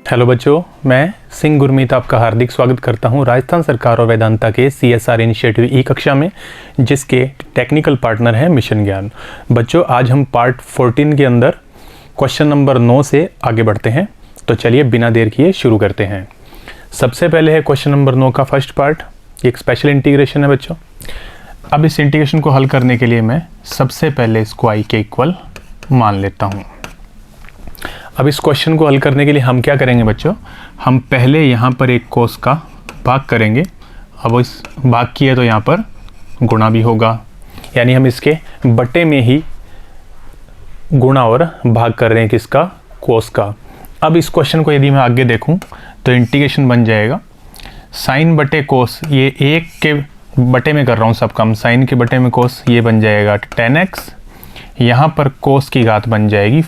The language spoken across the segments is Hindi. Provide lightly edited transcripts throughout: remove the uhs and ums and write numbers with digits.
हेलो बच्चों, मैं सिंह गुरमीत आपका हार्दिक स्वागत करता हूं राजस्थान सरकार और वेदांता के CSR इनिशिएटिव ई कक्षा में, जिसके टेक्निकल पार्टनर हैं मिशन ज्ञान। बच्चों, आज हम पार्ट 14 के अंदर क्वेश्चन नंबर 9 से आगे बढ़ते हैं। तो चलिए बिना देर किए शुरू करते हैं। सबसे पहले है क्वेश्चन नंबर 9 का फर्स्ट पार्ट। ये एक स्पेशल इंटीग्रेशन है बच्चों। अब इस इंटीग्रेशन को हल करने के लिए मैं सबसे पहले इसको i के इक्वल मान लेता हूँ। अब इस क्वेश्चन को हल करने के लिए हम क्या करेंगे बच्चों, हम पहले यहाँ पर एक कोस का भाग करेंगे। अब इस भाग किए तो यहाँ पर गुणा भी होगा, यानी हम इसके बटे में ही गुणा और भाग कर रहे हैं किसका, कोस का। अब इस क्वेश्चन को यदि मैं आगे देखूं तो इंटीग्रेशन बन जाएगा साइन बटे कोस। ये एक के बटे में कर रहा हूँ सब काम, साइन के बटे में कोस, ये बन जाएगा 10x। यहाँ पर कोस की घात बन जाएगी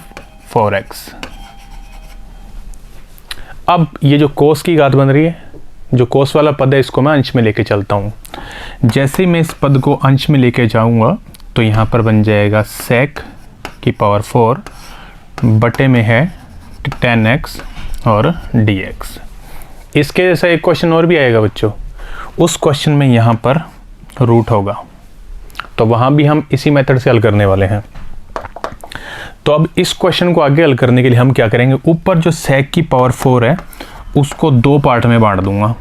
4x। अब ये जो कोस की घात बन रही है, जो कोस वाला पद है, इसको मैं अंश में लेके चलता हूँ। जैसे ही मैं इस पद को अंश में लेके जाऊँगा तो यहाँ पर बन जाएगा sec की पावर 4 बटे में है 10x और dx। इसके जैसा एक क्वेश्चन और भी आएगा बच्चों। उस क्वेश्चन में यहाँ पर रूट होगा, तो वहाँ भी हम इसी मेथड से हल करने वाले हैं। तो अब इस क्वेश्चन को आगे हल करने के लिए हम क्या करेंगे, ऊपर जो sec की पावर 4 है उसको दो पार्ट में बांट दूंगा,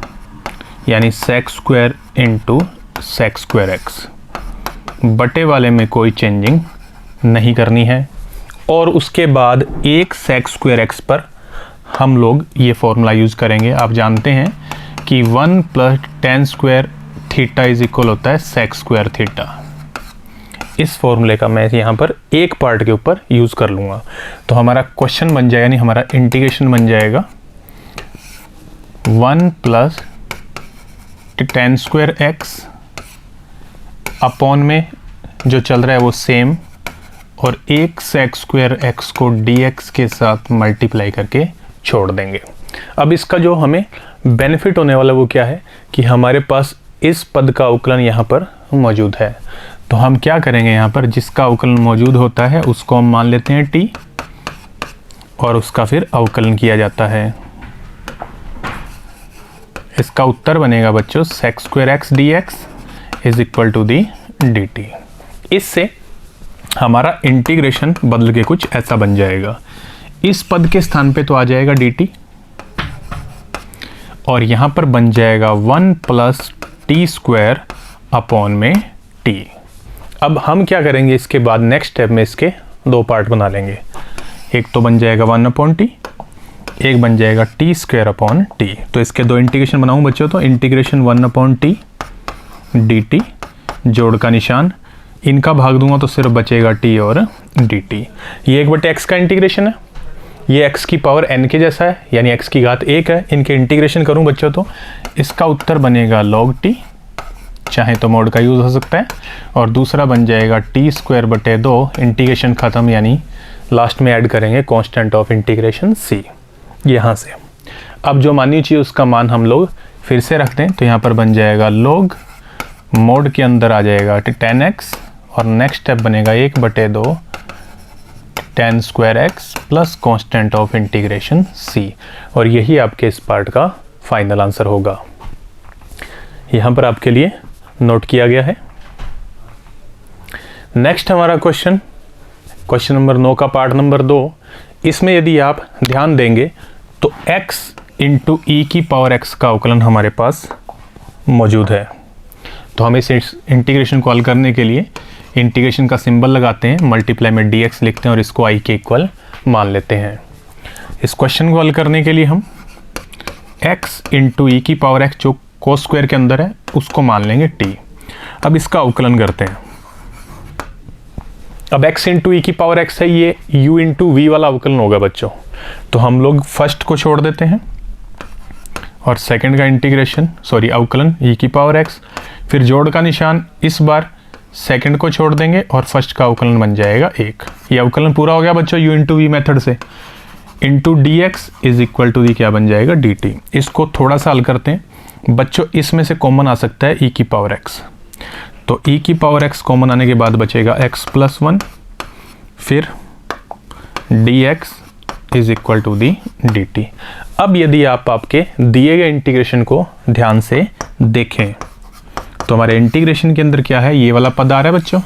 यानी sec square into sec square x। बटे वाले में कोई चेंजिंग नहीं करनी है। और उसके बाद एक sec स्क्वायर x पर हम लोग ये फॉर्मूला यूज़ करेंगे। आप जानते हैं कि 1 + tan square theta is equal होता है sec स्क्वायर थीटा। इस फॉर्मूले का मैं यहाँ पर एक पार्ट के ऊपर यूज़ कर लूँगा। तो हमारा क्वेश्चन बन जाएगा, यानी हमारा इंटीग्रेशन बन जाएगा 1 + tan स्क्वायर x अपॉन में जो चल रहा है वो सेम, और एक sec स्क्वायर x को dx के साथ मल्टीप्लाई करके छोड़ देंगे। अब इसका जो हमें बेनिफिट होने वाला वो क्या है कि हमारे पास इस पद का अवकलन यहाँ पर मौजूद है। तो हम क्या करेंगे, यहाँ पर जिसका अवकलन मौजूद होता है उसको हम मान लेते हैं t, और उसका फिर अवकलन किया जाता है। इसका उत्तर बनेगा बच्चों sec square x dx is equal to the dt। इससे हमारा इंटीग्रेशन बदल के कुछ ऐसा बन जाएगा। इस पद के स्थान पे तो आ जाएगा dt, और यहाँ पर बन जाएगा 1 + t स्क्वायर अपॉन में t। अब हम क्या करेंगे, इसके बाद नेक्स्ट स्टेप में इसके दो पार्ट बना लेंगे। एक तो बन जाएगा 1/t, एक बन जाएगा t स्क्वायर अपॉन t। तो इसके दो इंटीग्रेशन बनाऊं बच्चों, तो इंटीग्रेशन 1/t dt, जोड़ का निशान, इनका भाग दूंगा तो सिर्फ बचेगा t और dt। ये 1/x का इंटीग्रेशन है, ये x की पावर n के जैसा है, यानी x की घात 1 है। इनके इंटीग्रेशन करूं बच्चों तो इसका उत्तर बनेगा log t, चाहे तो मोड का यूज़ हो सकता है। और दूसरा बन जाएगा t स्क्वायर बटे 2, इंटीग्रेशन ख़त्म, यानी लास्ट में ऐड करेंगे कांस्टेंट ऑफ इंटीग्रेशन c यहाँ से। अब जो माननी चाहिए उसका मान हम लोग फिर से रख दें, तो यहाँ पर बन जाएगा log, मोड के अंदर आ जाएगा 10x, और नेक्स्ट स्टेप बनेगा 1/2 tan square x plus constant of integration c। और यही आपके इस पार्ट का फाइनल आंसर होगा। यहाँ पर आपके लिए नोट किया गया है। नेक्स्ट हमारा क्वेश्चन नंबर 9 का पार्ट नंबर 2। इसमें यदि आप ध्यान देंगे तो x इंटू ई की पावर x का अवकलन हमारे पास मौजूद है। तो हम इस इंटीग्रेशन को हल करने के लिए इंटीग्रेशन का सिंबल लगाते हैं, मल्टीप्लाई में dx लिखते हैं और इसको i के इक्वल मान लेते हैं। इस क्वेश्चन को हल करने के लिए हम x इंटू ई की पावर x जो कोस स्क्वायर के अंदर है उसको मान लेंगे t। अब इसका अवकलन करते हैं। अब x इंटू ई की पावर x है, ये u इंटू v वाला अवकलन होगा बच्चों। तो हम लोग फर्स्ट को छोड़ देते हैं और सेकंड का इंटीग्रेशन अवकलन e की पावर x, फिर जोड़ का निशान, इस बार सेकंड को छोड़ देंगे और फर्स्ट का अवकलन बन जाएगा 1। ये अवकलन पूरा हो गया बच्चों u इंटू v मेथड से। Into dx is equal to the क्या बन जाएगा dt। इसको थोड़ा सा हल करते हैं बच्चों, इसमें से कॉमन आ सकता है e की पावर x। तो e की पावर x कॉमन आने के बाद बचेगा x + 1, फिर dx is equal to the dt। अब यदि आप आपके दिए गए इंटीग्रेशन को ध्यान से देखें तो हमारे इंटीग्रेशन के अंदर क्या है, ये वाला पद आ रहा है बच्चों,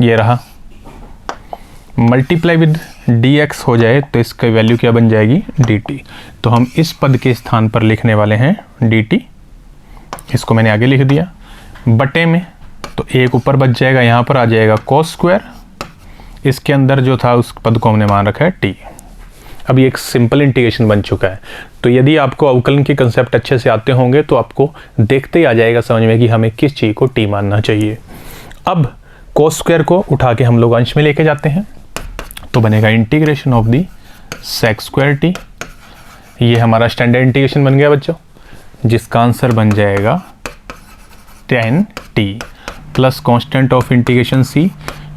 ये रहा, मल्टीप्लाई विद dx हो जाए तो इसका वैल्यू क्या बन जाएगी, dt। तो हम इस पद के स्थान पर लिखने वाले हैं dt, इसको मैंने आगे लिख दिया, बटे में तो एक ऊपर बच जाएगा, यहाँ पर आ जाएगा cos स्क्वायर, इसके अंदर जो था उस पद को हमने मान रखा है t। अब ये एक सिंपल इंटीग्रेशन बन चुका है। तो यदि आपको अवकलन के कंसेप्ट अच्छे से आते होंगे तो आपको देखते ही आ जाएगा समझ में कि हमें किस चीज़ को t मानना चाहिए। अब cos स्क्वायर को उठा के हम लोग अंश में लेके जाते हैं तो बनेगा integration of the sec square t। ये हमारा स्टैंडर्ड इंटीग्रेशन बन गया बच्चों, जिसका आंसर बन जाएगा 10t plus constant of integration c,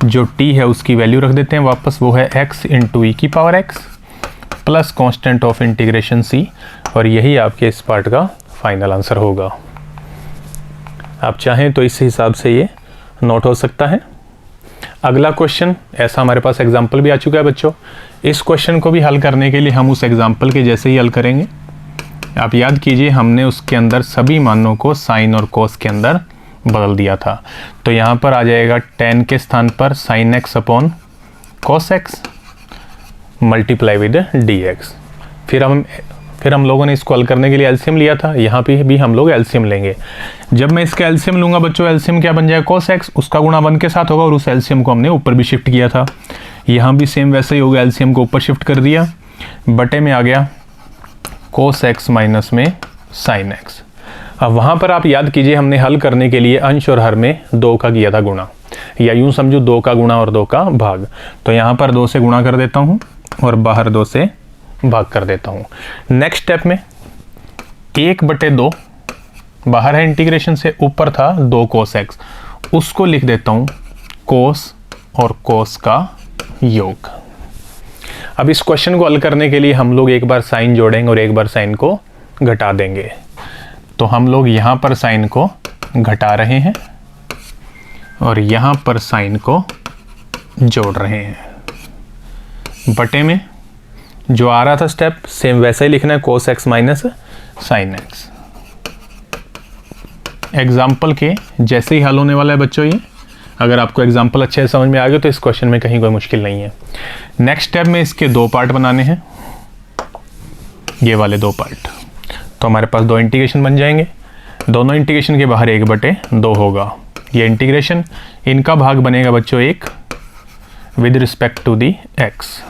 जो t है उसकी वैल्यू रख देते हैं वापस, वो है x इंटू ई की power x plus constant of integration c, और यही आपके इस पार्ट का फाइनल आंसर होगा। आप चाहें तो इस हिसाब से ये नोट हो सकता है। अगला क्वेश्चन, ऐसा हमारे पास एग्जाम्पल भी आ चुका है बच्चों, इस क्वेश्चन को भी हल करने के लिए हम उस एग्जाम्पल के जैसे ही हल करेंगे। आप याद कीजिए हमने उसके अंदर सभी मानों को साइन और कोस के अंदर बदल दिया था। तो यहाँ पर आ जाएगा 10 के स्थान पर sine x upon cos x multiply with dx। फिर हम लोगों ने इसको हल करने के लिए एलसीएम लिया था, यहाँ पे भी हम लोग एलसीएम लेंगे। जब मैं इसका एलसीएम लूँगा बच्चों, एलसीएम क्या बन जाएगा, cos x, उसका गुणा 1 के साथ होगा और उस एलसीएम को हमने ऊपर भी शिफ्ट किया था। यहाँ भी सेम वैसे ही होगा, एलसीएम को ऊपर शिफ्ट कर दिया, बटे में आ गया cos x माइनस में sin x। अब वहाँ पर आप याद कीजिए हमने हल करने के लिए अंश और हर में 2 का किया था गुणा, या यूँ समझो 2 का गुणा और 2 का भाग। तो यहाँ पर 2 से गुणा कर देता हूँ और बाहर 2 से भाग कर देता हूँ। नेक्स्ट स्टेप में 1/2 बाहर है इंटीग्रेशन से, ऊपर था 2 cos x, उसको लिख देता हूँ cos और cos का योग। अब इस क्वेश्चन को हल करने के लिए हम लोग एक बार साइन जोड़ेंगे और एक बार साइन को घटा देंगे। तो हम लोग यहाँ पर साइन को घटा रहे हैं और यहाँ पर साइन को जोड़ रहे हैं, बटे में जो आ रहा था स्टेप सेम वैसा ही लिखना है, cos x minus sin x। Example के जैसे ही हल होने वाला है बच्चों ये। अगर आपको एग्जाम्पल अच्छे से समझ में आ गया तो इस क्वेश्चन में कहीं कोई मुश्किल नहीं है। नेक्स्ट स्टेप में इसके 2 पार्ट बनाने हैं, ये वाले 2 पार्ट। तो हमारे पास 2 इंटीग्रेशन बन जाएंगे, दोनों इंटीग्रेशन के बाहर 1/2 होगा। ये इंटीग्रेशन, इनका भाग बनेगा बच्चों 1 with respect to the x।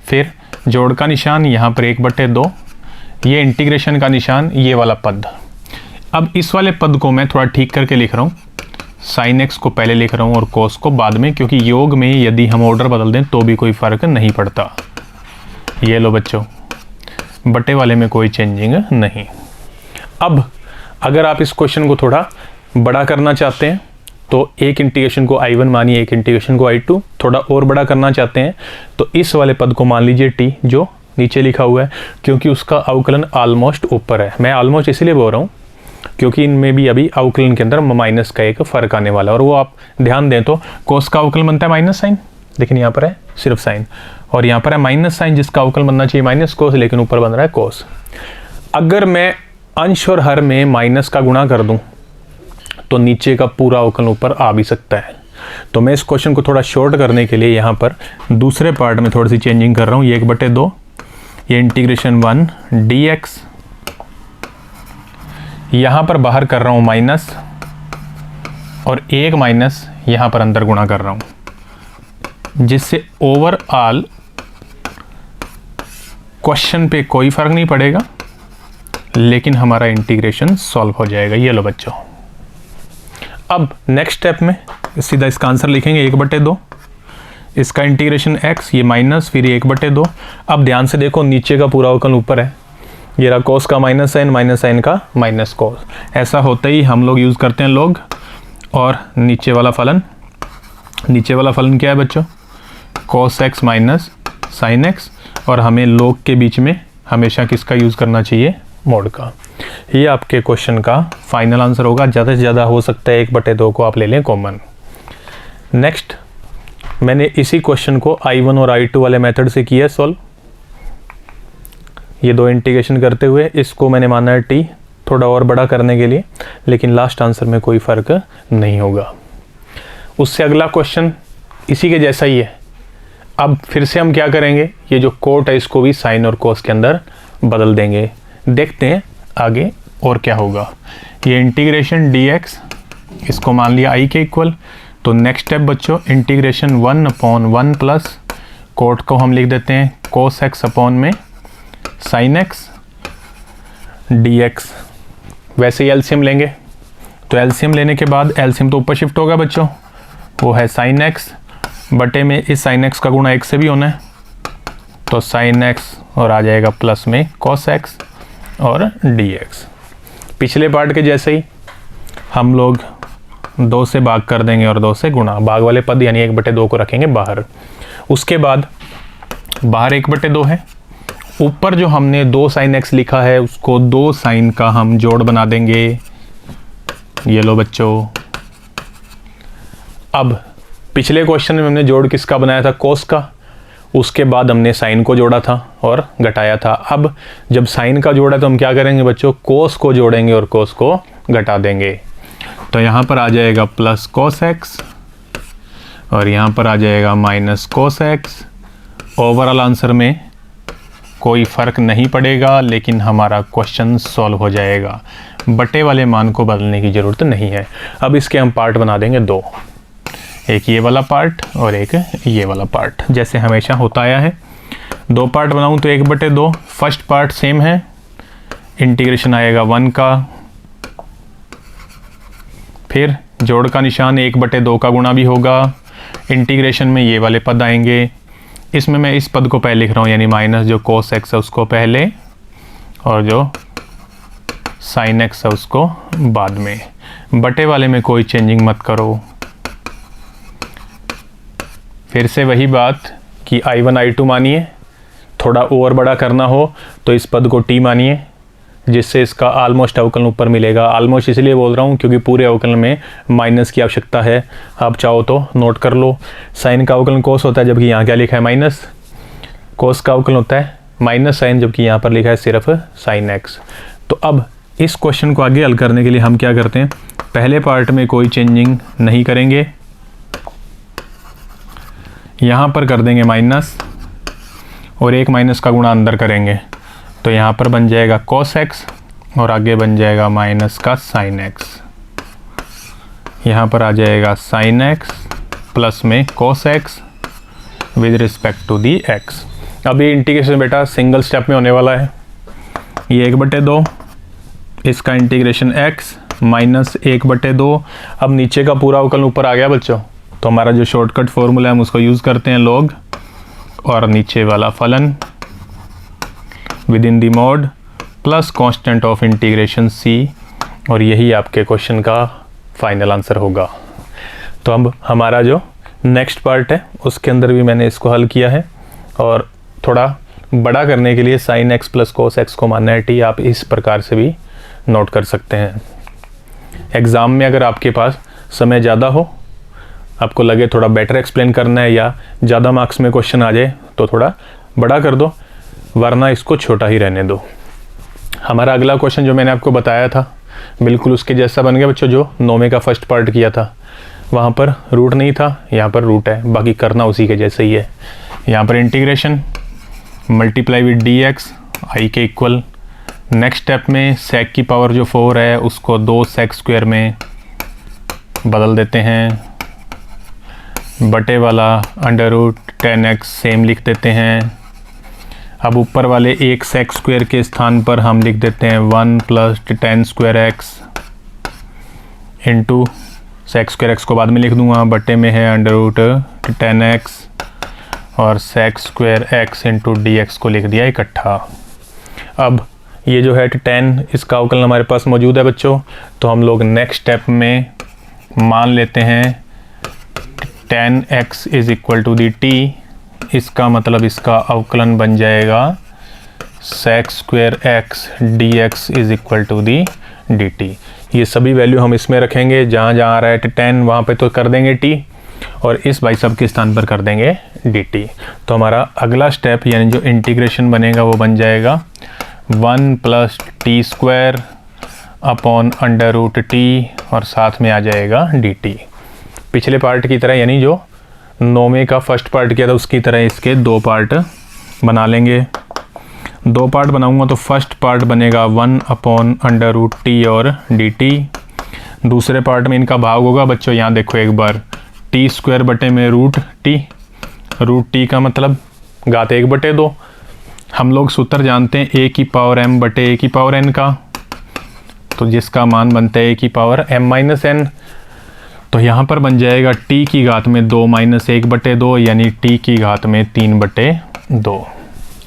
फिर जोड़ का निशान यहाँ पर 1/2, ये इंटीग्रेशन का निशान, ये वाला पद। अब इस वाले पद को मैं थोड़ा ठीक करके लिख रहा हूँ, साइन एक्स को पहले लिख रहा हूँ और कोस को बाद में, क्योंकि योग में यदि हम ऑर्डर बदल दें तो भी कोई फ़र्क नहीं पड़ता। ये लो बच्चों, बटे वाले में कोई चेंजिंग नहीं। अब अगर आप इस क्वेश्चन को थोड़ा बड़ा करना चाहते हैं तो एक इंटीग्रेशन को I1 मानिए, एक इंटीग्रेशन को I2, थोड़ा और बड़ा करना चाहते हैं तो इस वाले पद को मान लीजिए t, जो नीचे लिखा हुआ है, क्योंकि उसका अवकलन ऑलमोस्ट ऊपर है। मैं ऑलमोस्ट इसलिए बोल रहा हूँ क्योंकि इनमें भी अभी अवकलन के अंदर माइनस का एक फ़र्क आने वाला है, और वो आप ध्यान दें तो कोस का अवकलन बनता है माइनस साइन, लेकिन यहाँ पर है सिर्फ साइन, और यहाँ पर है माइनस साइन जिसका अवकलन बनना चाहिए माइनस कोस, लेकिन ऊपर बन रहा है कोस। अगर मैं अंश और हर में माइनस का गुणा कर दूँ तो नीचे का पूरा अवकलन ऊपर आ भी सकता है। तो मैं इस क्वेश्चन को थोड़ा शॉर्ट करने के लिए यहाँ पर दूसरे पार्ट में थोड़ी सी चेंजिंग कर रहा हूँ। ये 1/2, ये इंटीग्रेशन 1 dx, यहाँ पर बाहर कर रहा हूँ माइनस, और 1 माइनस यहाँ पर अंदर गुणा कर रहा हूँ, जिससे ओवरऑल क्वेश्चन पे कोई फ़र्क नहीं पड़ेगा, लेकिन हमारा इंटीग्रेशन सॉल्व हो जाएगा। ये लो बच्चों, अब नेक्स्ट स्टेप में सीधा इसका आंसर लिखेंगे 1/2, इसका इंटीग्रेशन x, ये माइनस, फिर ये 1/2। अब ध्यान से देखो नीचे का पूरा अवकलन ऊपर है, ये रहा कोस का माइनस साइन का माइनस कोस। ऐसा होते ही हम लोग यूज़ करते हैं लॉग, और नीचे वाला फलन क्या है बच्चों, cos x minus sine x, और हमें लॉग के बीच में हमेशा किसका यूज़ करना चाहिए, मोड का। ये आपके क्वेश्चन का फाइनल आंसर होगा। ज़्यादा से ज़्यादा हो सकता है 1/2 को आप ले लें कॉमन। नेक्स्ट मैंने इसी क्वेश्चन को I1 और I2 वाले मेथड से किया सॉल्व। ये दो इंटीग्रेशन करते हुए इसको मैंने माना है t, थोड़ा और बड़ा करने के लिए, लेकिन लास्ट आंसर में कोई फ़र्क नहीं होगा। उससे अगला क्वेश्चन इसी के जैसा ही है। अब फिर से हम क्या करेंगे, ये जो कोट है इसको भी साइन और कोस के अंदर बदल देंगे। देखते हैं आगे और क्या होगा। ये इंटीग्रेशन dx, इसको मान लिया i के इक्वल, तो नेक्स्ट स्टेप बच्चों इंटीग्रेशन 1/1 प्लस कोट को हम लिख देते हैं cos x अपॉन में sin x dx। वैसे ही एलसीएम लेंगे, तो एलसीएम लेने के बाद एलसीएम तो ऊपर शिफ्ट होगा बच्चों, वो है sin x बटे में इस sin x का गुणा x से भी होना है, तो sin x और आ जाएगा प्लस में cos x और dx। पिछले पार्ट के जैसे ही हम लोग 2 से भाग कर देंगे और 2 से गुणा, भाग वाले पद यानी 1/2 को रखेंगे बाहर। उसके बाद बाहर 1/2 है, ऊपर जो हमने 2 sin x लिखा है उसको 2 sin का हम जोड़ बना देंगे। ये लो बच्चों, अब पिछले क्वेश्चन में हमने जोड़ किसका बनाया था, cos का, उसके बाद हमने साइन को जोड़ा था और घटाया था। अब जब साइन का जोड़ा तो हम क्या करेंगे बच्चों, कोस को जोड़ेंगे और कोस को घटा देंगे। तो यहाँ पर आ जाएगा प्लस cos x और यहाँ पर आ जाएगा minus cos x। Overall answer में कोई फ़र्क नहीं पड़ेगा, लेकिन हमारा क्वेश्चन सॉल्व हो जाएगा। बटे वाले मान को बदलने की ज़रूरत नहीं है। अब इसके हम पार्ट बना देंगे 2, एक ये वाला पार्ट और एक ये वाला पार्ट, जैसे हमेशा होता आया है। 2 पार्ट बनाऊं तो 1/2। फर्स्ट पार्ट सेम है, इंटीग्रेशन आएगा 1 का, फिर जोड़ का निशान 1/2 का गुणा भी होगा। इंटीग्रेशन में ये वाले पद आएंगे, इसमें मैं इस पद को पहले लिख रहा हूँ, यानी माइनस जो cos x है उसको पहले और जो sin x है उसको बाद में। बटे वाले में कोई चेंजिंग मत करो। फिर से वही बात कि I1 I2 मानिए, थोड़ा और बड़ा करना हो तो इस पद को t मानिए, जिससे इसका आलमोस्ट अवकलन ऊपर मिलेगा। आलमोस्ट इसलिए बोल रहा हूँ क्योंकि पूरे अवकलन में माइनस की आवश्यकता है। आप चाहो तो नोट कर लो, साइन का अवकलन कोस होता है जबकि यहाँ क्या लिखा है माइनस, कोस का अवकलन होता है माइनस साइन जबकि यहाँ पर लिखा है सिर्फ साइन x। तो अब इस क्वेश्चन को आगे हल करने के लिए हम क्या करते हैं, पहले पार्ट में कोई चेंजिंग नहीं करेंगे, यहाँ पर कर देंगे माइनस और एक माइनस का गुणा अंदर करेंगे, तो यहाँ पर बन जाएगा cos x और आगे बन जाएगा माइनस का sin x। यहाँ पर आ जाएगा sin x प्लस में cos x with respect to the x। अब ये इंटीग्रेशन बेटा सिंगल स्टेप में होने वाला है। ये 1/2, इसका इंटीग्रेशन x माइनस 1/2। अब नीचे का पूरा अवकलन ऊपर आ गया बच्चों, तो हमारा जो शॉर्टकट फॉर्मूला है हम उसको यूज़ करते हैं, log और नीचे वाला फलन with in the mod plus constant of integration c, और यही आपके क्वेश्चन का फाइनल आंसर होगा। तो अब हमारा जो नेक्स्ट पार्ट है उसके अंदर भी मैंने इसको हल किया है, और थोड़ा बड़ा करने के लिए sin x plus cos x को मानना है t। आप इस प्रकार से भी नोट कर सकते हैं। एग्ज़ाम में अगर आपके पास समय ज़्यादा हो, आपको लगे थोड़ा बेटर एक्सप्लेन करना है या ज़्यादा मार्क्स में क्वेश्चन आ जाए तो थोड़ा बड़ा कर दो, वरना इसको छोटा ही रहने दो। हमारा अगला क्वेश्चन जो मैंने आपको बताया था बिल्कुल उसके जैसा बन गया बच्चों, जो 9वें का फर्स्ट पार्ट किया था। वहाँ पर रूट नहीं था, यहाँ पर रूट है, बाकी करना उसी के जैसे ही है। यहाँ पर integration multiply with dx i के इक्वल। नेक्स्ट स्टेप में sec की पावर जो 4 है उसको 2 sec स्क्वायर में बदल देते हैं, बटे वाला अंडर रूट 10x सेम लिख देते हैं। अब ऊपर वाले एक sec स्क्वायर के स्थान पर हम लिख देते हैं 1 plus 10 square x into sec square x को बाद में लिख दूंगा, बटे में है अंडर रूट 10x और sec square x into dx को लिख दिया इकट्ठा। अब ये जो है 10, इसका अवकलन हमारे पास मौजूद है बच्चों, तो हम लोग नेक्स्ट स्टेप में मान लेते हैं 10x is equal to the t। इसका मतलब इसका अवकलन बन जाएगा sec square x dx is equal to the dt। ये सभी वैल्यू हम इसमें रखेंगे, जहाँ जहाँ आ रहा है 10 वहाँ पे तो कर देंगे t, और इस भाई साहब के स्थान पर कर देंगे dt। तो हमारा अगला स्टेप यानी जो इंटीग्रेशन बनेगा वो बन जाएगा 1 plus T square upon under root T और साथ में आ जाएगा dt। पिछले पार्ट की तरह यानी जो 9वें का फर्स्ट पार्ट किया था उसकी तरह इसके 2 पार्ट बना लेंगे। 2 पार्ट बनाऊंगा तो फर्स्ट पार्ट बनेगा 1 अपॉन अंडर रूट टी और dt। दूसरे पार्ट में इनका भाग होगा बच्चों, यहाँ देखो एक बार टी स्क्वायर बटे में रूट टी का मतलब घात 1/2। हम लोग सूत्र जानते हैं a की पावर m बटे a की पावर n का, तो जिसका मान बनता है a की पावर m माइनस n। तो यहाँ पर बन जाएगा t की घात में 2 माइनस 1/2 यानी t की घात में 3/2।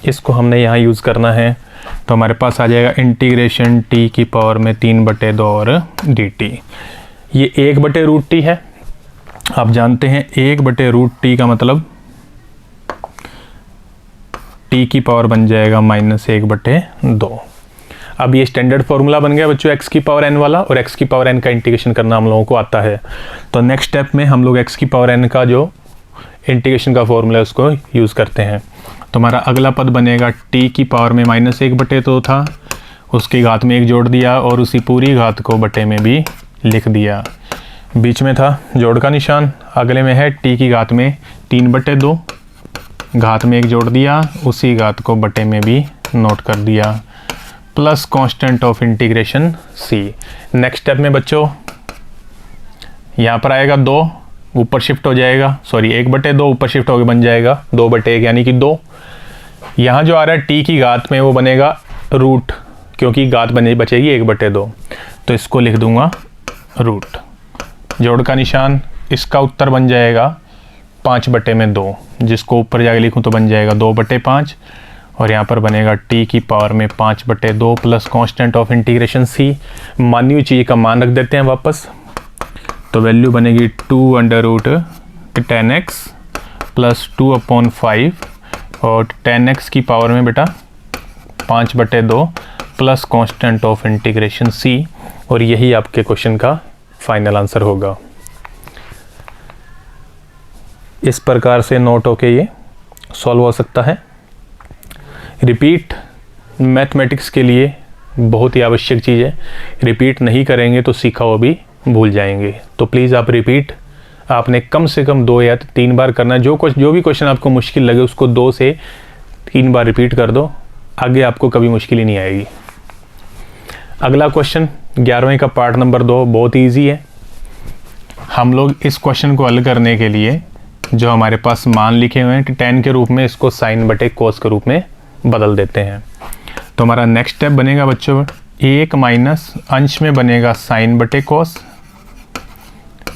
इसको हमने यहाँ यूज़ करना है तो हमारे पास आ जाएगा इंटीग्रेशन t की पावर में 3/2 और dt। ये 1/√t है, आप जानते हैं 1/√t का मतलब t की पावर बन जाएगा -1/2। अब ये स्टैंडर्ड फॉर्मूला बन गया बच्चों x की पावर n वाला, और x की पावर n का इंटीग्रेशन करना हम लोगों को आता है। तो नेक्स्ट स्टेप में हम लोग x की पावर n का जो इंटीग्रेशन का फॉर्मूला है उसको यूज़ करते हैं। तो हमारा अगला पद बनेगा t की पावर में -1/2 था, उसकी घात में 1 जोड़ दिया और उसी पूरी घात को बटे में भी लिख दिया। बीच में था जोड़ का निशान, अगले में है t की घात में 3/2, घात में 1 जोड़ दिया, उसी घात को बटे में भी नोट कर दिया, plus constant of integration c। Next step में बच्चों यहाँ पर आएगा 2, ऊपर शिफ्ट हो जाएगा, सॉरी 1/2 ऊपर शिफ्ट होकर बन जाएगा 2/1 यानी कि 2। यहाँ जो आ रहा है t की घात में वो बनेगा रूट, क्योंकि घात बचेगी 1/2, तो इसको लिख दूंगा रूट। जोड़ का निशान, इसका उत्तर बन जाएगा 5/2, जिसको ऊपर जाके लिखूं तो बन जाएगा 2/5 और यहाँ पर बनेगा t की पावर में 5/2 plus constant of integration c। मानी हुई चीज़ का मान रख देते हैं वापस, तो वैल्यू बनेगी 2√10x प्लस 2/5 और 10x की पावर में बेटा 5/2 plus constant of integration c, और यही आपके क्वेश्चन का फाइनल आंसर होगा। इस प्रकार से नोट होके ये सॉल्व हो सकता है। रिपीट मैथमेटिक्स के लिए बहुत ही आवश्यक चीज़ है, रिपीट नहीं करेंगे तो सीखा हुआ भी भूल जाएंगे। तो प्लीज़ आप रिपीट आपने कम से कम 2 या 3 बार करना। जो भी क्वेश्चन आपको मुश्किल लगे उसको 2 से 3 बार रिपीट कर दो, आगे आपको कभी मुश्किल ही नहीं आएगी। अगला क्वेश्चन 11वें का पार्ट नंबर 2 बहुत ईजी है। हम लोग इस क्वेश्चन को हल करने के लिए जो हमारे पास मान लिखे हुए हैं tan के रूप में, इसको sin बटे cos के रूप में बदल देते हैं। तो हमारा नेक्स्ट स्टेप बनेगा बच्चों 1 माइनस अंश में बनेगा sin बटे cos,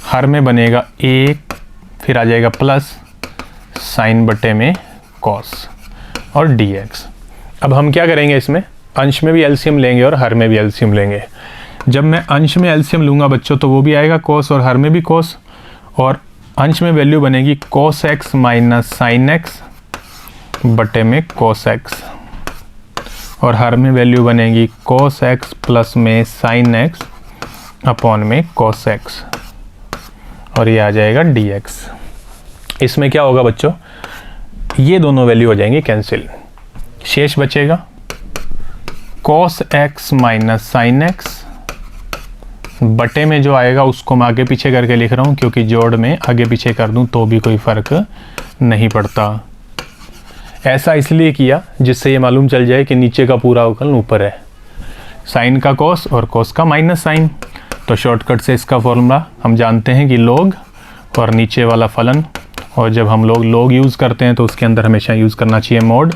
हर में बनेगा 1, फिर आ जाएगा प्लस sin बटे में cos और dx। अब हम क्या करेंगे, इसमें अंश में भी एलसीएम लेंगे और हर में भी एलसीएम लेंगे। जब मैं अंश में एलसीएम लूँगा बच्चों तो वो भी आएगा cos और हर में भी cos, और अंश में वैल्यू बनेगी cos x minus sin x बटे में cos x, और हर में वैल्यू बनेगी cos x प्लस में sin x अपॉन में cos x, और ये आ जाएगा dx। इसमें क्या होगा बच्चों, ये दोनों वैल्यू हो जाएंगी कैंसिल, शेष बचेगा cos x minus sin x बटे में जो आएगा उसको मैं आगे पीछे करके लिख रहा हूँ, क्योंकि जोड़ में आगे पीछे कर दूँ तो भी कोई फ़र्क नहीं पड़ता। ऐसा इसलिए किया जिससे ये मालूम चल जाए कि नीचे का पूरा अवकलन ऊपर है, साइन का cos और cos का माइनस साइन। तो शॉर्टकट से इसका फॉर्मूला हम जानते हैं कि log और नीचे वाला फलन, और जब हम लोग log यूज़ करते हैं तो उसके अंदर हमेशा यूज़ करना चाहिए mod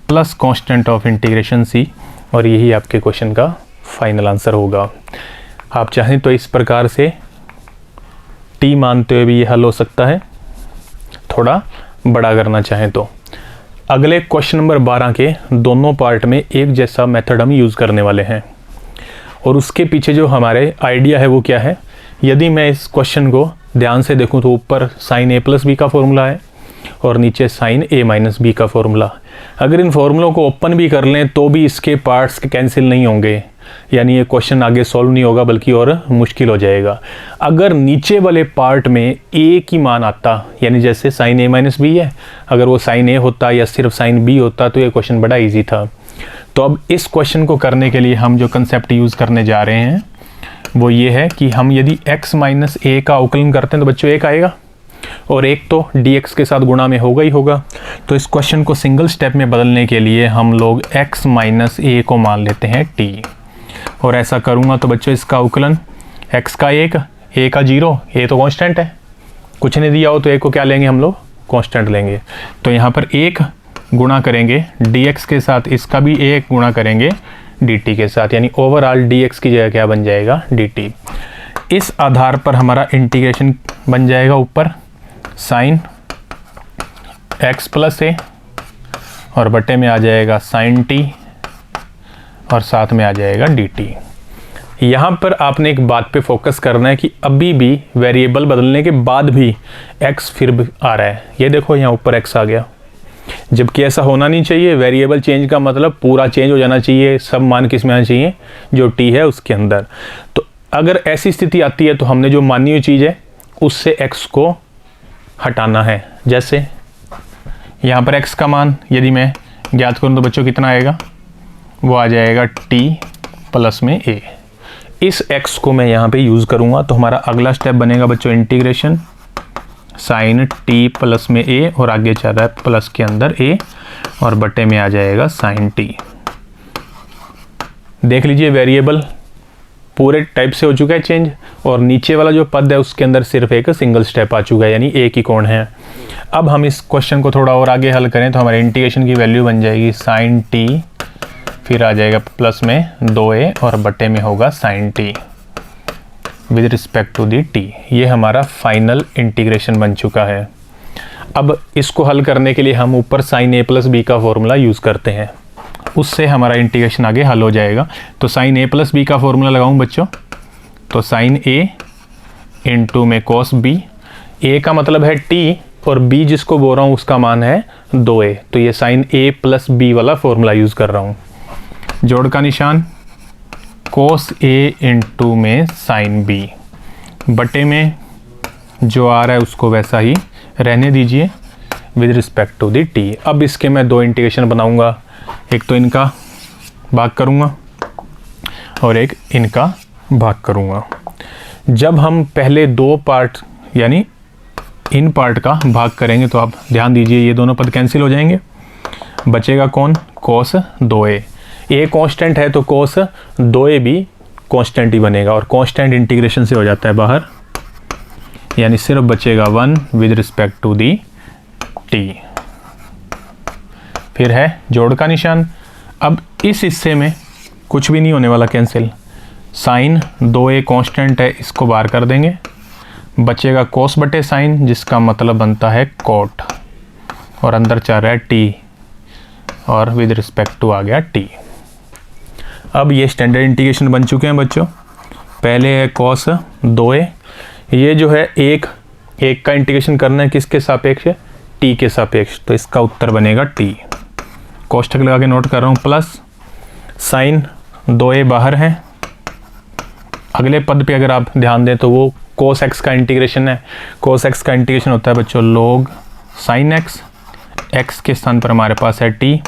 plus constant of integration c, और यही आपके क्वेश्चन का फाइनल आंसर होगा। आप चाहें तो इस प्रकार से t मानते हुए भी ये हल हो सकता है, थोड़ा बड़ा करना चाहें तो। अगले क्वेश्चन नंबर 12 के दोनों पार्ट में एक जैसा मेथड हम यूज़ करने वाले हैं, और उसके पीछे जो हमारे आइडिया है वो क्या है। यदि मैं इस क्वेश्चन को ध्यान से देखूं तो ऊपर साइन a प्लस बी का फॉर्मूला है और नीचे साइन a माइनस बी का फॉर्मूला। अगर इन फॉर्मूलों को ओपन भी कर लें तो भी इसके पार्ट्स कैंसिल नहीं होंगे, यानी ये क्वेश्चन आगे सॉल्व नहीं होगा बल्कि और मुश्किल हो जाएगा। अगर नीचे वाले पार्ट में ए की मान आता, यानी जैसे साइन ए माइनस बी है, अगर वो साइन ए होता या सिर्फ साइन बी होता तो ये क्वेश्चन बड़ा ईजी था। तो अब इस क्वेश्चन को करने के लिए हम जो कंसेप्ट यूज़ करने जा रहे हैं वो ये है कि हम यदि x माइनस ए का अवकलन करते हैं तो बच्चों एक आएगा, और एक तो dx के साथ गुणा में होगा ही होगा। तो इस क्वेश्चन को सिंगल स्टेप में बदलने के लिए हम लोग x माइनस ए को मान लेते हैं t, और ऐसा करूँगा तो बच्चों इसका अवकलन x का 1, a का 0, a तो कांस्टेंट है, कुछ नहीं दिया हो तो a को क्या लेंगे हम लोग, कांस्टेंट लेंगे। तो यहाँ पर 1 गुणा करेंगे dx के साथ, इसका भी 1 गुणा करेंगे dt के साथ, यानी ओवरऑल dx की जगह क्या बन जाएगा, dt। इस आधार पर हमारा इंटीग्रेशन बन जाएगा ऊपर साइन x प्लस ए, और बटे में आ जाएगा साइन t, और साथ में आ जाएगा dt। यहाँ पर आपने एक बात पे फोकस करना है कि अभी भी वेरिएबल बदलने के बाद भी x फिर भी आ रहा है। ये देखो यहाँ ऊपर x आ गया, जबकि ऐसा होना नहीं चाहिए। वेरिएबल चेंज का मतलब पूरा चेंज हो जाना चाहिए, सब मान किस में आना चाहिए, जो t है उसके अंदर। तो अगर ऐसी स्थिति आती है तो हमने जो मानी हुई चीज़ है उससे x को हटाना है। जैसे यहाँ पर x का मान यदि मैं ज्ञात करूँ तो बच्चों कितना आएगा, वो आ जाएगा t प्लस में a। इस x को मैं यहाँ पे यूज़ करूँगा तो हमारा अगला स्टेप बनेगा बच्चों इंटीग्रेशन साइन t प्लस में a, और आगे चल रहा है प्लस के अंदर a, और बटे में आ जाएगा साइन t। देख लीजिए वेरिएबल पूरे टाइप से हो चुका है चेंज, और नीचे वाला जो पद है उसके अंदर सिर्फ एक सिंगल स्टेप आ चुका है, यानी एक ही कोण है। अब हम इस क्वेश्चन को थोड़ा और आगे हल करें तो हमारे इंटीग्रेशन की वैल्यू बन जाएगी साइन t, फिर आ जाएगा प्लस में 2a, और बटे में होगा sine t with respect to the t। ये हमारा फाइनल इंटीग्रेशन बन चुका है। अब इसको हल करने के लिए हम ऊपर साइन a प्लस बी का फॉर्मूला यूज़ करते हैं, उससे हमारा इंटीग्रेशन आगे हल हो जाएगा। तो साइन a प्लस बी का फॉर्मूला लगाऊं बच्चों, तो साइन a इंटू में कॉस b, a का मतलब है t और b जिसको बोल रहा हूँ उसका मान है 2a, तो ये साइन a प्लस b वाला फॉर्मूला यूज़ कर रहा हूँ। जोड़ का निशान कॉस a इंटू में साइन b, बटे में जो आ रहा है उसको वैसा ही रहने दीजिए with respect to the t। अब इसके मैं दो इंटीग्रेशन बनाऊँगा, एक तो इनका भाग करूँगा और एक इनका भाग करूँगा। जब हम पहले दो पार्ट यानी इन पार्ट का भाग करेंगे तो आप ध्यान दीजिए ये दोनों पद कैंसिल हो जाएंगे, बचेगा कौन, cos 2a। a कांस्टेंट है तो cos 2a भी कांस्टेंट ही बनेगा, और कांस्टेंट इंटीग्रेशन से हो जाता है बाहर, यानी सिर्फ बचेगा 1 with respect to the t। फिर है जोड़ का निशान। अब इस हिस्से में कुछ भी नहीं होने वाला कैंसिल, साइन 2a कांस्टेंट है, इसको बाहर कर देंगे, बचेगा कोस बटे साइन जिसका मतलब बनता है कोट, और अंदर चल रहा है t, और विद रिस्पेक्ट टू आ गया t। अब ये स्टैंडर्ड इंटीग्रेशन बन चुके हैं बच्चों। पहले है cos 2a, ये जो है एक का इंटीग्रेशन करना है किसके सापेक्ष, t के सापेक्ष, तो इसका उत्तर बनेगा t। कोष्ठक लगा के नोट कर रहा हूँ, प्लस साइन 2a बाहर है, अगले पद पे अगर आप ध्यान दें तो वो cos x का इंटीग्रेशन है। cos x का इंटीग्रेशन होता है बच्चों log sin x, x के स्थान पर हमारे पास है t,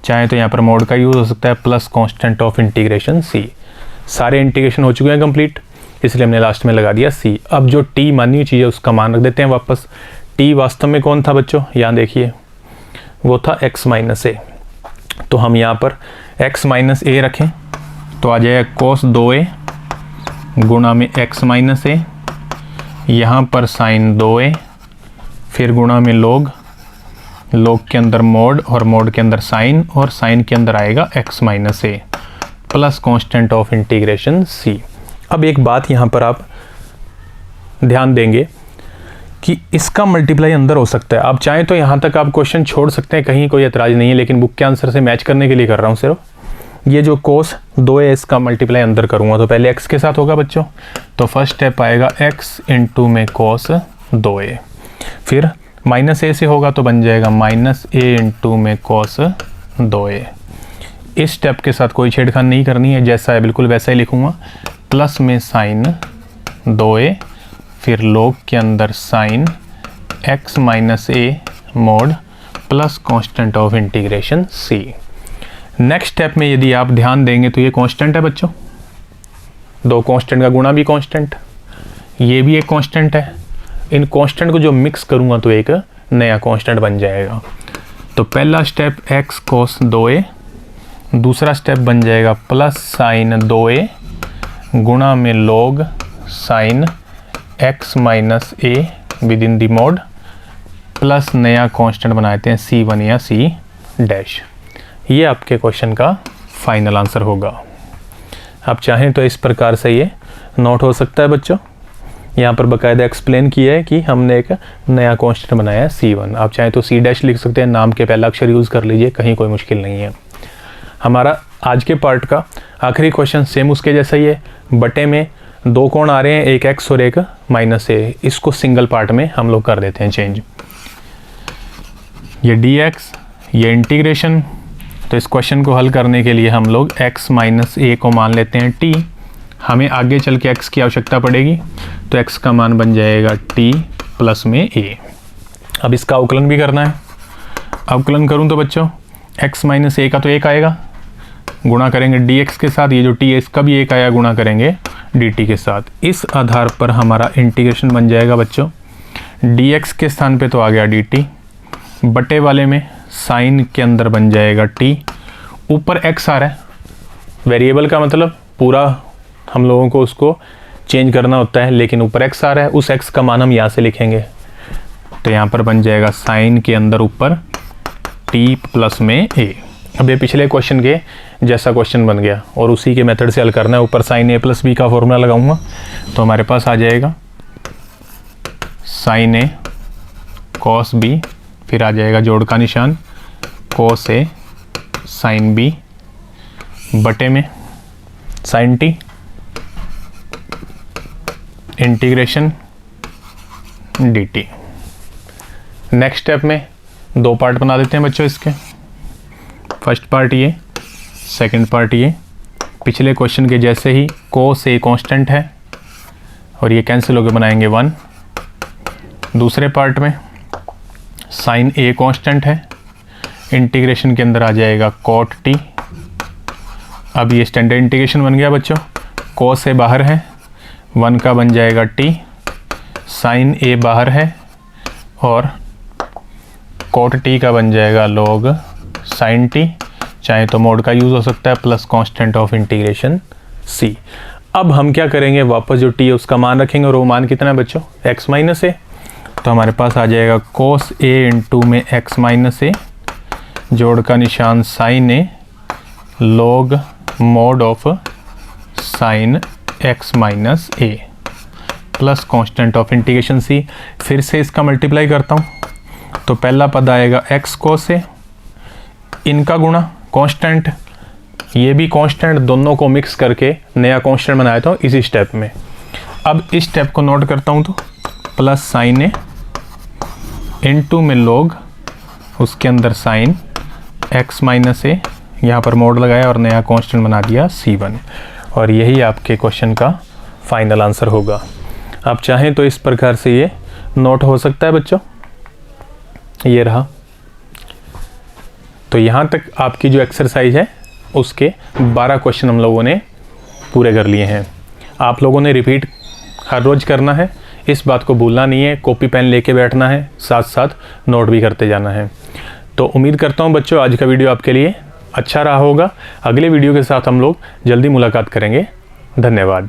चाहे तो यहाँ पर मोड का यूज़ हो सकता है, plus constant of integration c। सारे इंटीग्रेशन हो चुके हैं कंप्लीट, इसलिए हमने लास्ट में लगा दिया c। अब जो t मानी हुई चीज़ है उसका मान रख देते हैं वापस। t वास्तव में कौन था बच्चों, यहाँ देखिए वो था x माइनस a, तो हम यहाँ पर x माइनस a रखें तो आ जाएगा cos 2a गुणा में x माइनस a, यहाँ पर साइन 2a, फिर गुणा में log के अंदर मोड, और मोड के अंदर साइन, और साइन के अंदर आएगा x minus a plus constant of integration c। अब एक बात यहाँ पर आप ध्यान देंगे कि इसका मल्टीप्लाई अंदर हो सकता है। आप चाहें तो यहाँ तक आप क्वेश्चन छोड़ सकते हैं, कहीं कोई एतराज़ नहीं है, लेकिन बुक के आंसर से मैच करने के लिए कर रहा हूँ सिर्फ। ये जो cos 2a इसका मल्टीप्लाई अंदर करूँगा तो पहले x के साथ होगा बच्चों, तो फर्स्ट स्टेप आएगा x इंटू में cos 2a, फिर माइनस a से होगा तो बन जाएगा माइनस a इंटू में cos 2a। इस स्टेप के साथ कोई छेड़खानी नहीं करनी है, जैसा है बिल्कुल वैसा ही लिखूँगा। प्लस में साइन 2a, फिर log के अंदर sine x minus a mod plus constant of integration c। Next step में यदि आप ध्यान देंगे तो ये कांस्टेंट है बच्चों, दो कांस्टेंट का गुणा भी कांस्टेंट, ये भी एक कांस्टेंट है। इन कांस्टेंट को जो मिक्स करूँगा तो एक नया कांस्टेंट बन जाएगा। तो पहला स्टेप x cos 2a, दूसरा स्टेप बन जाएगा प्लस साइन 2a गुणा में log sine x minus a within the mod plus नया कांस्टेंट बनाते हैं c1 या c डैश। ये आपके क्वेश्चन का फाइनल आंसर होगा। आप चाहें तो इस प्रकार से ये नोट हो सकता है बच्चों। यहाँ पर बाकायदा एक्सप्लेन किया है कि हमने एक नया कांस्टेंट बनाया है c1। आप चाहें तो c डैश लिख सकते हैं, नाम के पहला अक्षर यूज़ कर लीजिए, कहीं कोई मुश्किल नहीं है। हमारा आज के पार्ट का आखिरी क्वेश्चन सेम उसके जैसा ही है। बटे में दो कोण आ रहे हैं, एक x और एक माइनस a। इसको सिंगल पार्ट में हम लोग कर देते हैं चेंज। ये dx, ये इंटीग्रेशन। तो इस क्वेश्चन को हल करने के लिए हम लोग x माइनस a को मान लेते हैं t। हमें आगे चल के x की आवश्यकता पड़ेगी, तो x का मान बन जाएगा t प्लस में a। अब इसका अवकलन भी करना है। अवकलन करूं तो बच्चों x माइनस a का तो 1 आएगा, गुणा करेंगे dx के साथ, ये जो t है इसका भी 1 आया, गुणा करेंगे dt के साथ। इस आधार पर हमारा इंटीग्रेशन बन जाएगा बच्चों, dx के स्थान पे तो आ गया dt, बटे वाले में साइन के अंदर बन जाएगा t, ऊपर x आ रहा है। वेरिएबल का मतलब पूरा हम लोगों को उसको चेंज करना होता है, लेकिन ऊपर x आ रहा है, उस x का मान हम यहाँ से लिखेंगे। तो यहाँ पर बन जाएगा साइन के अंदर ऊपर t प्लस में a। अब ये पिछले क्वेश्चन के जैसा क्वेश्चन बन गया और उसी के मेथड से हल करना है। ऊपर साइन a प्लस b का फॉर्मूला लगाऊंगा तो हमारे पास आ जाएगा साइन a कॉस b, फिर आ जाएगा जोड़ का निशान cos a साइन b बटे में sine t integration dt। Next step में दो पार्ट बना देते हैं बच्चों इसके। फर्स्ट पार्ट ये, सेकंड पार्ट ये। पिछले क्वेश्चन के जैसे ही cos a कांस्टेंट है और ये कैंसिल होकर बनाएंगे 1। दूसरे पार्ट में साइन a कांस्टेंट है, इंटीग्रेशन के अंदर आ जाएगा cot t। अब ये स्टैंडर्ड इंटीग्रेशन बन गया बच्चों, cos a बाहर है, 1 का बन जाएगा t, साइन a बाहर है और cot t का बन जाएगा log साइन t। चाहे तो मोड का यूज़ हो सकता है plus constant of integration c। अब हम क्या करेंगे, वापस जो t है उसका मान रखेंगे और वो मान कितना है बच्चों, x माइनस a। तो हमारे पास आ जाएगा cos a इंटू में x माइनस a, जोड़ का निशान sine a log mod of sine x minus a plus constant of integration c। फिर से इसका मल्टीप्लाई करता हूँ तो पहला पद आएगा x cos a, इनका गुणा कांस्टेंट, ये भी कांस्टेंट, दोनों को मिक्स करके नया कांस्टेंट बनाया था इसी स्टेप में। अब इस स्टेप को नोट करता हूँ तो प्लस साइन a इनटू में log उसके अंदर साइन x माइनस a, यहाँ पर मोड लगाया और नया कांस्टेंट बना दिया c1। और यही आपके क्वेश्चन का फाइनल आंसर होगा। आप चाहें तो इस प्रकार से ये नोट हो सकता है बच्चों, ये रहा। तो यहाँ तक आपकी जो एक्सरसाइज है उसके 12 क्वेश्चन हम लोगों ने पूरे कर लिए हैं। आप लोगों ने रिपीट हर रोज़ करना है, इस बात को भूलना नहीं है। कॉपी पेन लेके बैठना है, साथ साथ नोट भी करते जाना है। तो उम्मीद करता हूँ बच्चों आज का वीडियो आपके लिए अच्छा रहा होगा। अगले वीडियो के साथ हम लोग जल्दी मुलाकात करेंगे। धन्यवाद।